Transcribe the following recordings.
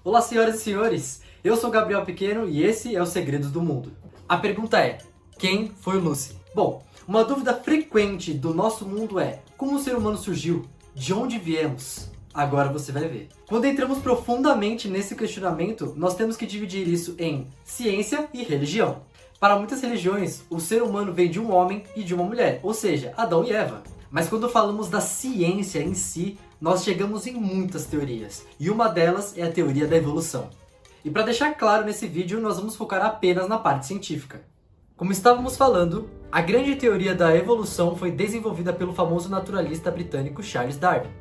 Olá, senhoras e senhores, eu sou Gabriel Pequeno e esse é o Segredos do Mundo. A pergunta é, quem foi Lucy? Bom, uma dúvida frequente do nosso mundo é, como o ser humano surgiu? De onde viemos? Agora você vai ver. Quando entramos profundamente nesse questionamento, nós temos que dividir isso em ciência e religião. Para muitas religiões, o ser humano veio de um homem e de uma mulher, ou seja, Adão e Eva. Mas quando falamos da ciência em si, nós chegamos em muitas teorias, e uma delas é a teoria da evolução. E para deixar claro nesse vídeo, nós vamos focar apenas na parte científica. Como estávamos falando, a grande teoria da evolução foi desenvolvida pelo famoso naturalista britânico Charles Darwin.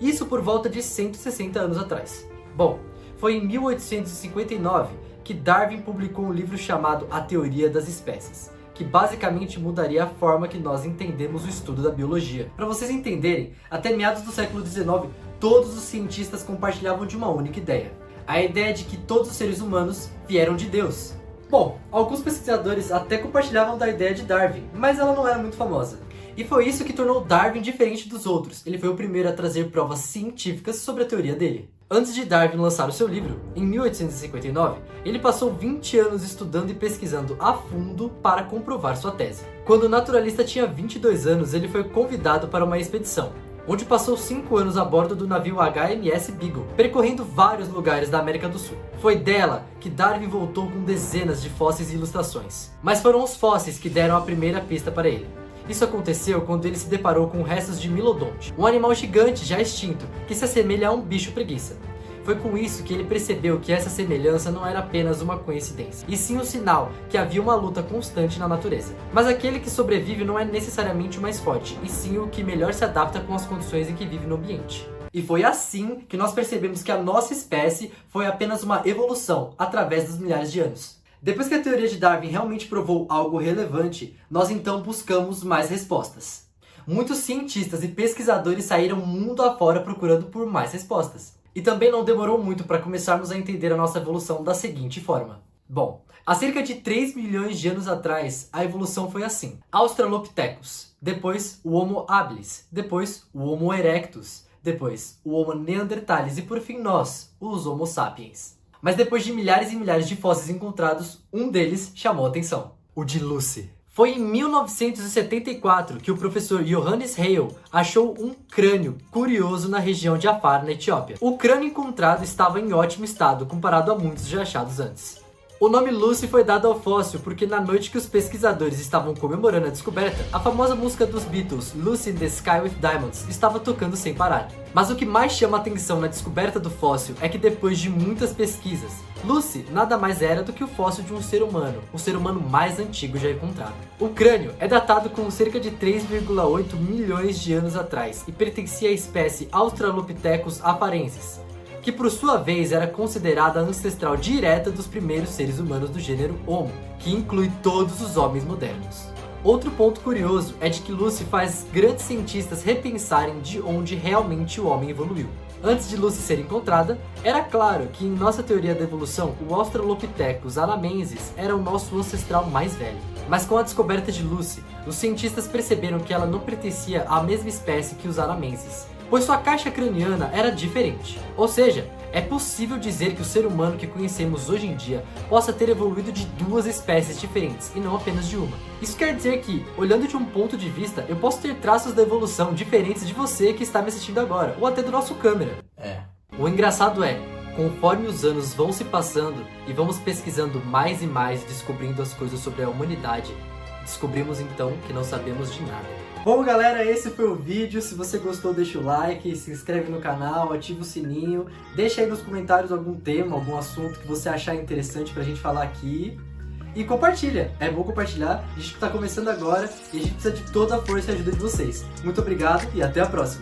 Isso por volta de 160 anos atrás. Bom, foi em 1859 que Darwin publicou um livro chamado A Teoria das Espécies, que basicamente mudaria a forma que nós entendemos o estudo da biologia. Para vocês entenderem, até meados do século XIX, todos os cientistas compartilhavam de uma única ideia. A ideia de que todos os seres humanos vieram de Deus. Bom, alguns pesquisadores até compartilhavam da ideia de Darwin, mas ela não era muito famosa. E foi isso que tornou Darwin diferente dos outros. Ele foi o primeiro a trazer provas científicas sobre a teoria dele. Antes de Darwin lançar o seu livro, em 1859, ele passou 20 anos estudando e pesquisando a fundo para comprovar sua tese. Quando o naturalista tinha 22 anos, ele foi convidado para uma expedição, onde passou 5 anos a bordo do navio HMS Beagle, percorrendo vários lugares da América do Sul. Foi dela que Darwin voltou com dezenas de fósseis e ilustrações. Mas foram os fósseis que deram a primeira pista para ele. Isso aconteceu quando ele se deparou com restos de Milodonte, um animal gigante já extinto, que se assemelha a um bicho preguiça. Foi com isso que ele percebeu que essa semelhança não era apenas uma coincidência, e sim um sinal que havia uma luta constante na natureza. Mas aquele que sobrevive não é necessariamente o mais forte, e sim o que melhor se adapta com as condições em que vive no ambiente. E foi assim que nós percebemos que a nossa espécie foi apenas uma evolução através dos milhares de anos. Depois que a teoria de Darwin realmente provou algo relevante, nós então buscamos mais respostas. Muitos cientistas e pesquisadores saíram mundo afora procurando por mais respostas. E também não demorou muito para começarmos a entender a nossa evolução da seguinte forma. Bom, há cerca de 3 milhões de anos atrás, a evolução foi assim. Australopithecus, depois o Homo habilis, depois o Homo erectus, depois o Homo neanderthalis e por fim nós, os Homo sapiens. Mas depois de milhares e milhares de fósseis encontrados, um deles chamou a atenção. O de Lucy. Foi em 1974 que o professor Johannes Hale achou um crânio curioso na região de Afar, na Etiópia. O crânio encontrado estava em ótimo estado comparado a muitos já achados antes. O nome Lucy foi dado ao fóssil porque na noite que os pesquisadores estavam comemorando a descoberta, a famosa música dos Beatles, Lucy in the Sky with Diamonds, estava tocando sem parar. Mas o que mais chama a atenção na descoberta do fóssil é que depois de muitas pesquisas, Lucy nada mais era do que o fóssil de um ser humano, o ser humano mais antigo já encontrado. O crânio é datado com cerca de 3,8 milhões de anos atrás e pertencia à espécie Australopithecus afarensis, que por sua vez era considerada a ancestral direta dos primeiros seres humanos do gênero Homo, que inclui todos os homens modernos. Outro ponto curioso é de que Lucy faz grandes cientistas repensarem de onde realmente o homem evoluiu. Antes de Lucy ser encontrada, era claro que em nossa teoria da evolução, o Australopithecus anamensis era o nosso ancestral mais velho. Mas com a descoberta de Lucy, os cientistas perceberam que ela não pertencia à mesma espécie que os anamensis, pois sua caixa craniana era diferente. Ou seja, é possível dizer que o ser humano que conhecemos hoje em dia possa ter evoluído de duas espécies diferentes e não apenas de uma. Isso quer dizer que, olhando de um ponto de vista, eu posso ter traços da evolução diferentes de você que está me assistindo agora, ou até do nosso câmera. O engraçado é, conforme os anos vão se passando e vamos pesquisando mais e mais e descobrindo as coisas sobre a humanidade, descobrimos então que não sabemos de nada. Bom galera, esse foi o vídeo. Se você gostou, deixa o like, se inscreve no canal, ativa o sininho, deixa aí nos comentários algum tema, algum assunto que você achar interessante pra gente falar aqui. E compartilha, é bom compartilhar, a gente tá começando agora e a gente precisa de toda a força e ajuda de vocês. Muito obrigado e até a próxima!